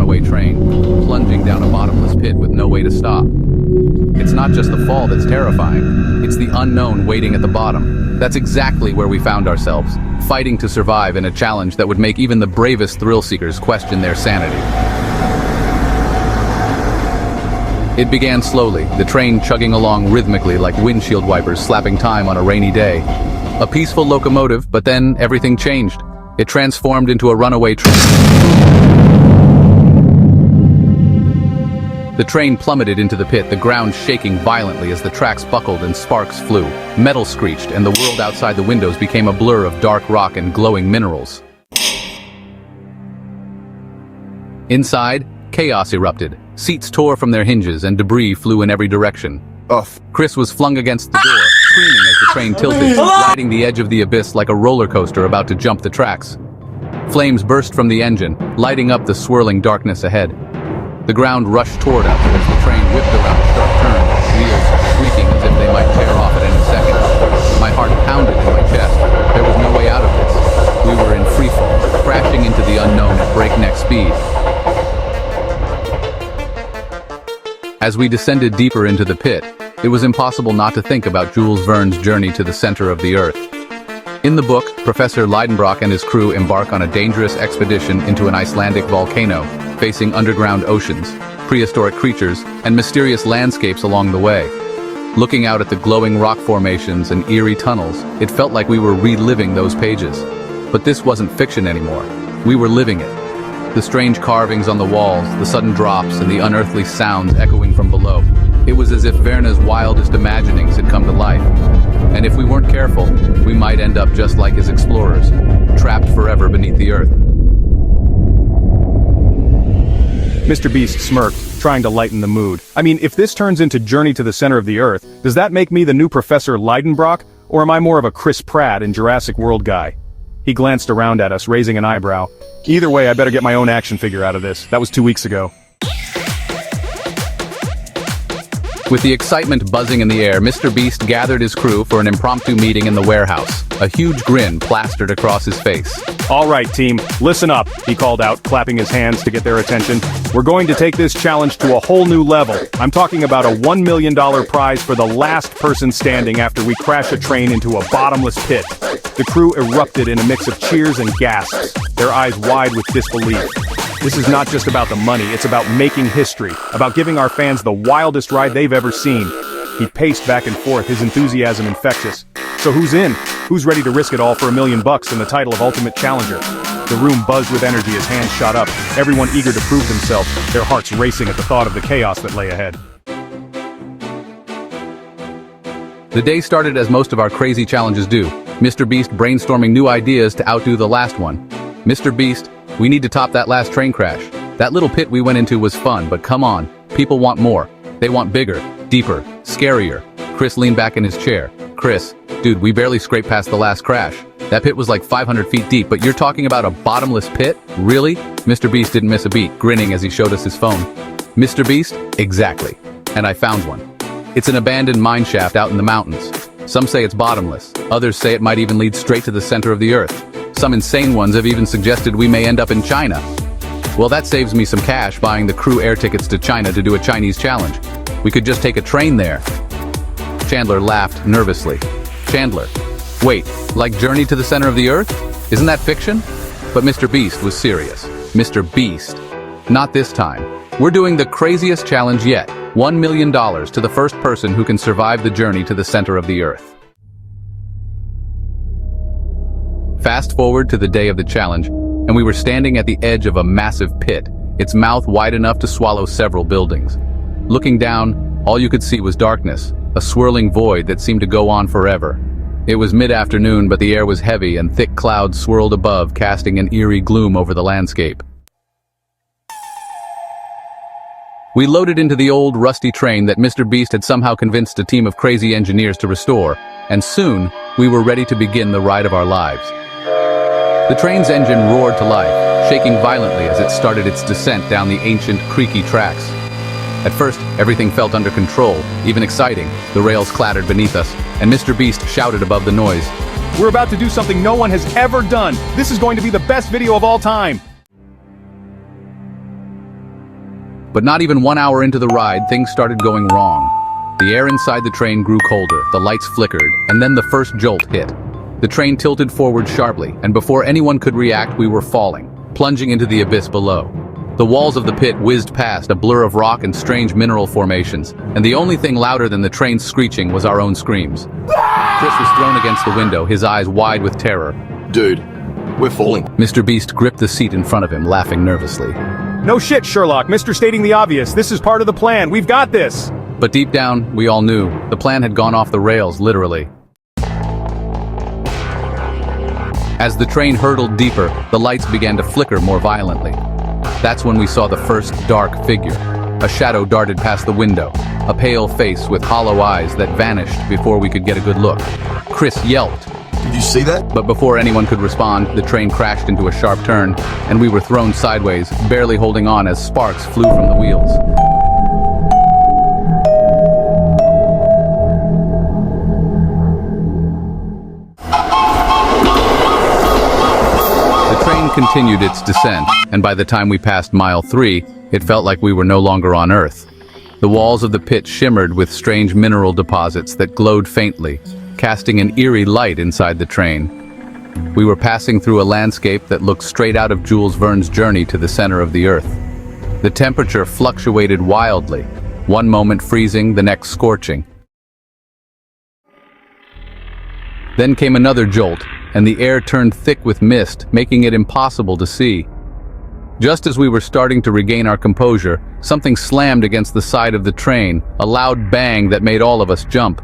runaway train, plunging down a bottomless pit with no way to stop. It's not just the fall that's terrifying, it's the unknown waiting at the bottom. That's exactly where we found ourselves, fighting to survive in a challenge that would make even the bravest thrill-seekers question their sanity. It began slowly, the train chugging along rhythmically like windshield wipers slapping time on a rainy day. A peaceful locomotive, but then everything changed. It transformed into a runaway train. The train plummeted into the pit, the ground shaking violently as the tracks buckled and sparks flew. Metal screeched, and the world outside the windows became a blur of dark rock and glowing minerals. Inside, chaos erupted. Seats tore from their hinges and debris flew in every direction. Chris was flung against the door, screaming as the train tilted, riding the edge of the abyss like a roller coaster about to jump the tracks. Flames burst from the engine, lighting up the swirling darkness ahead. The ground rushed toward us as the train whipped around sharp turns, wheels squeaking as if they might tear off at any second. My heart pounded in my chest. There was no way out of this. We were in freefall, crashing into the unknown at breakneck speed. As we descended deeper into the pit, it was impossible not to think about Jules Verne's journey to the center of the Earth. In the book, Professor Leidenbrock and his crew embark on a dangerous expedition into an Icelandic volcano, facing underground oceans, prehistoric creatures, and mysterious landscapes along the way. Looking out at the glowing rock formations and eerie tunnels, it felt like we were reliving those pages. But this wasn't fiction anymore. We were living it. The strange carvings on the walls, the sudden drops, and the unearthly sounds echoing from below. It was as if Verne's wildest imaginings had come to life. And if we weren't careful, we might end up just like his explorers, trapped forever beneath the earth. Mr. Beast smirked, trying to lighten the mood. I mean, if this turns into Journey to the Center of the Earth, does that make me the new Professor Leidenbrock, or am I more of a Chris Pratt in Jurassic World guy? He glanced around at us, raising an eyebrow. Either way, I better get my own action figure out of this. That was 2 weeks ago. With the excitement buzzing in the air, Mr. Beast gathered his crew for an impromptu meeting in the warehouse, a huge grin plastered across his face. All right, team, listen up, he called out, clapping his hands to get their attention. We're going to take this challenge to a whole new level. I'm talking about a $1 million prize for the last person standing after we crash a train into a bottomless pit. The crew erupted in a mix of cheers and gasps, their eyes wide with disbelief. This is not just about the money, it's about making history, about giving our fans the wildest ride they've ever seen. He paced back and forth, his enthusiasm infectious. So who's in? Who's ready to risk it all for $1 million and the title of Ultimate Challenger? The room buzzed with energy as hands shot up, everyone eager to prove themselves, their hearts racing at the thought of the chaos that lay ahead. The day started as most of our crazy challenges do, Mr. Beast brainstorming new ideas to outdo the last one. Mr. Beast, we need to top that last train crash. That little pit we went into was fun, but come on, people want more. They want bigger, deeper, scarier. Chris leaned back in his chair. Chris, dude, we barely scraped past the last crash. That pit was like 500 feet deep, but you're talking about a bottomless pit? Really? Mr. Beast didn't miss a beat, grinning as he showed us his phone. Mr. Beast? Exactly. And I found one. It's an abandoned mine shaft out in the mountains. Some say it's bottomless. Others say it might even lead straight to the center of the earth. Some insane ones have even suggested we may end up in China. Well, that saves me some cash buying the crew air tickets to China to do a Chinese challenge. We could just take a train there. Chandler laughed nervously. Chandler, wait, like Journey to the Center of the Earth? Isn't that fiction? But Mr. Beast was serious. Mr. Beast. Not this time. We're doing the craziest challenge yet. $1 million to the first person who can survive the journey to the center of the Earth. Fast forward to the day of the challenge, and we were standing at the edge of a massive pit, its mouth wide enough to swallow several buildings. Looking down, all you could see was darkness, a swirling void that seemed to go on forever. It was mid-afternoon, but the air was heavy and thick clouds swirled above, casting an eerie gloom over the landscape. We loaded into the old, rusty train that Mr. Beast had somehow convinced a team of crazy engineers to restore, and soon, we were ready to begin the ride of our lives. The train's engine roared to life, shaking violently as it started its descent down the ancient, creaky tracks. At first, everything felt under control, even exciting. The rails clattered beneath us, and Mr. Beast shouted above the noise. We're about to do something no one has ever done! This is going to be the best video of all time! But not even 1 hour into the ride, things started going wrong. The air inside the train grew colder, the lights flickered, and then the first jolt hit. The train tilted forward sharply, and before anyone could react, we were falling, plunging into the abyss below. The walls of the pit whizzed past, a blur of rock and strange mineral formations, and the only thing louder than the train's screeching was our own screams. Chris was thrown against the window, his eyes wide with terror. Dude, we're falling. Mr. Beast gripped the seat in front of him, laughing nervously. No shit, Sherlock. Mr. Stating the obvious. This is part of the plan. We've got this. But deep down, we all knew, the plan had gone off the rails, literally. As the train hurtled deeper, the lights began to flicker more violently. That's when we saw the first dark figure. A shadow darted past the window, a pale face with hollow eyes that vanished before we could get a good look. Chris yelped. Did you see that? But before anyone could respond, the train crashed into a sharp turn, and we were thrown sideways, barely holding on as sparks flew from the wheels. The train continued its descent, and by the time we passed mile 3, it felt like we were no longer on Earth. The walls of the pit shimmered with strange mineral deposits that glowed faintly, casting an eerie light inside the train. We were passing through a landscape that looked straight out of Jules Verne's journey to the center of the Earth. The temperature fluctuated wildly, one moment freezing, the next scorching. Then came another jolt, and the air turned thick with mist, making it impossible to see. Just as we were starting to regain our composure, something slammed against the side of the train, a loud bang that made all of us jump.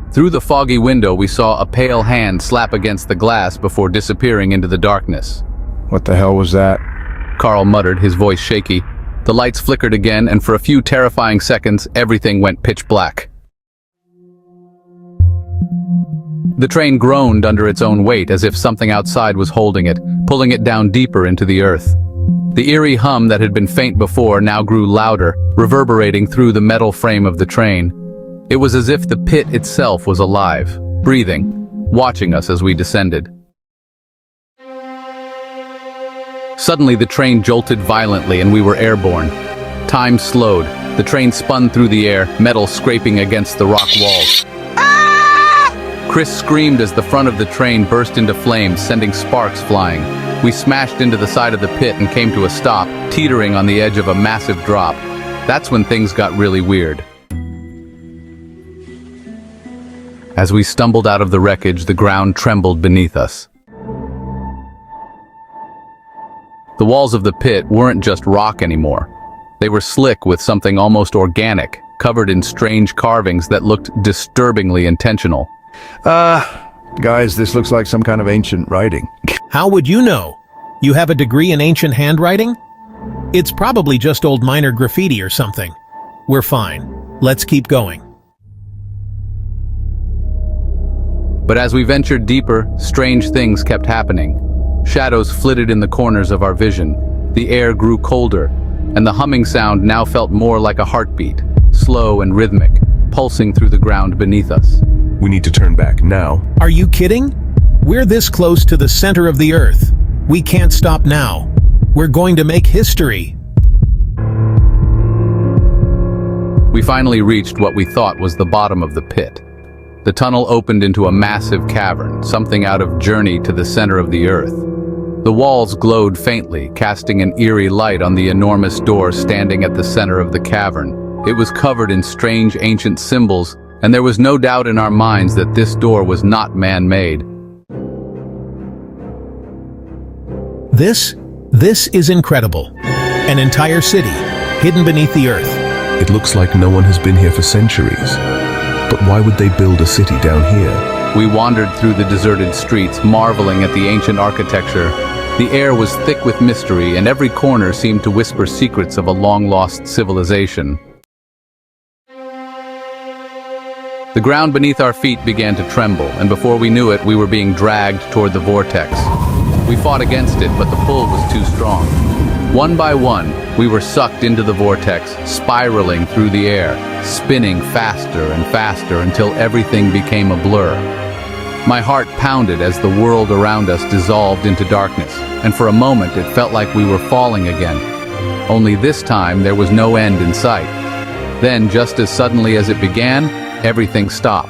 Through the foggy window, we saw a pale hand slap against the glass before disappearing into the darkness. What the hell was that? Carl muttered, his voice shaky. The lights flickered again, and for a few terrifying seconds, everything went pitch black. The train groaned under its own weight, as if something outside was holding it, pulling it down deeper into the earth. The eerie hum that had been faint before now grew louder, reverberating through the metal frame of the train. It was as if the pit itself was alive, breathing, watching us as we descended. Suddenly, the train jolted violently and we were airborne. Time slowed. The train spun through the air, metal scraping against the rock walls. Chris screamed as the front of the train burst into flames, sending sparks flying. We smashed into the side of the pit and came to a stop, teetering on the edge of a massive drop. That's when things got really weird. As we stumbled out of the wreckage, the ground trembled beneath us. The walls of the pit weren't just rock anymore. They were slick with something almost organic, covered in strange carvings that looked disturbingly intentional. Guys, this looks like some kind of ancient writing. How would you know? You have a degree in ancient handwriting? It's probably just old minor graffiti or something. We're fine. Let's keep going. But as we ventured deeper, strange things kept happening. Shadows flitted in the corners of our vision. The air grew colder, and the humming sound now felt more like a heartbeat, slow and rhythmic, pulsing through the ground beneath us. We need to turn back now. Are you kidding? We're this close to the center of the Earth. We can't stop now. We're going to make history. We finally reached what we thought was the bottom of the pit. The tunnel opened into a massive cavern, something out of Journey to the Center of the Earth. The walls glowed faintly, casting an eerie light on the enormous door standing at the center of the cavern. It was covered in strange ancient symbols, and there was no doubt in our minds that this door was not man-made. This is incredible. An entire city, hidden beneath the Earth. It looks like no one has been here for centuries. But why would they build a city down here? We wandered through the deserted streets, marveling at the ancient architecture. The air was thick with mystery, and every corner seemed to whisper secrets of a long-lost civilization. The ground beneath our feet began to tremble, and before we knew it, we were being dragged toward the vortex. We fought against it, but the pull was too strong. One by one, we were sucked into the vortex, spiraling through the air, spinning faster and faster until everything became a blur. My heart pounded as the world around us dissolved into darkness, and for a moment it felt like we were falling again. only this time there was no end in sight. Then, just as suddenly as it began, everything stopped.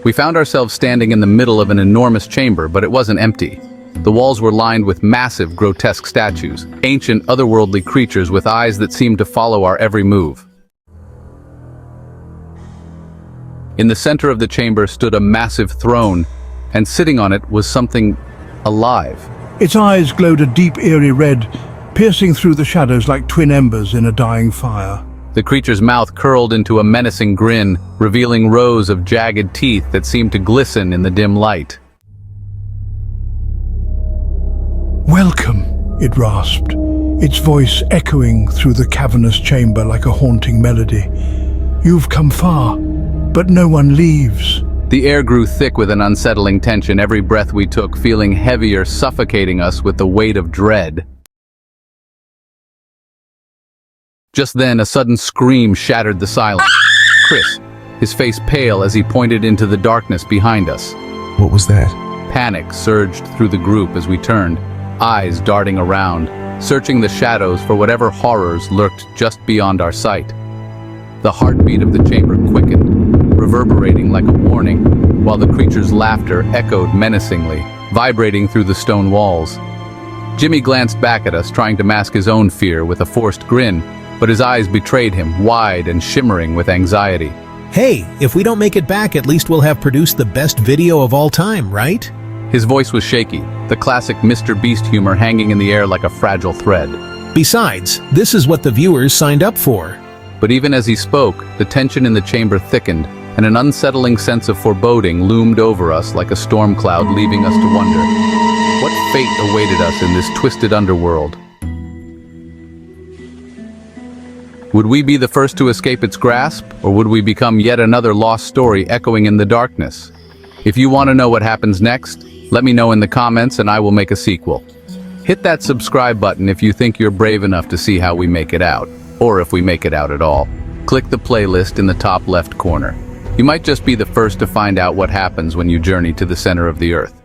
We found ourselves standing in the middle of an enormous chamber, but it wasn't empty. The walls were lined with massive, grotesque statues, ancient, otherworldly creatures with eyes that seemed to follow our every move. In the center of the chamber stood a massive throne, and sitting on it was something alive. Its eyes glowed a deep, eerie red, piercing through the shadows like twin embers in a dying fire. The creature's mouth curled into a menacing grin, revealing rows of jagged teeth that seemed to glisten in the dim light. "Welcome," it rasped, its voice echoing through the cavernous chamber like a haunting melody. "You've come far, but no one leaves." The air grew thick with an unsettling tension, every breath we took feeling heavier, suffocating us with the weight of dread. Just then, a sudden scream shattered the silence. Chris, his face pale as he pointed into the darkness behind us. What was that? Panic surged through the group as we turned, eyes darting around, searching the shadows for whatever horrors lurked just beyond our sight. The heartbeat of the chamber quickened, reverberating like a warning, while the creature's laughter echoed menacingly, vibrating through the stone walls. Jimmy glanced back at us, trying to mask his own fear with a forced grin, but his eyes betrayed him, wide and shimmering with anxiety. Hey, if we don't make it back, at least we'll have produced the best video of all time, right? His voice was shaky, the classic Mr. Beast humor hanging in the air like a fragile thread. Besides, this is what the viewers signed up for. But even as he spoke, the tension in the chamber thickened, and an unsettling sense of foreboding loomed over us like a storm cloud, leaving us to wonder, what fate awaited us in this twisted underworld? Would we be the first to escape its grasp, or would we become yet another lost story echoing in the darkness? If you want to know what happens next, let me know in the comments and I will make a sequel. Hit that subscribe button if you think you're brave enough to see how we make it out, or if we make it out at all. Click the playlist in the top left corner. You might just be the first to find out what happens when you journey to the center of the earth.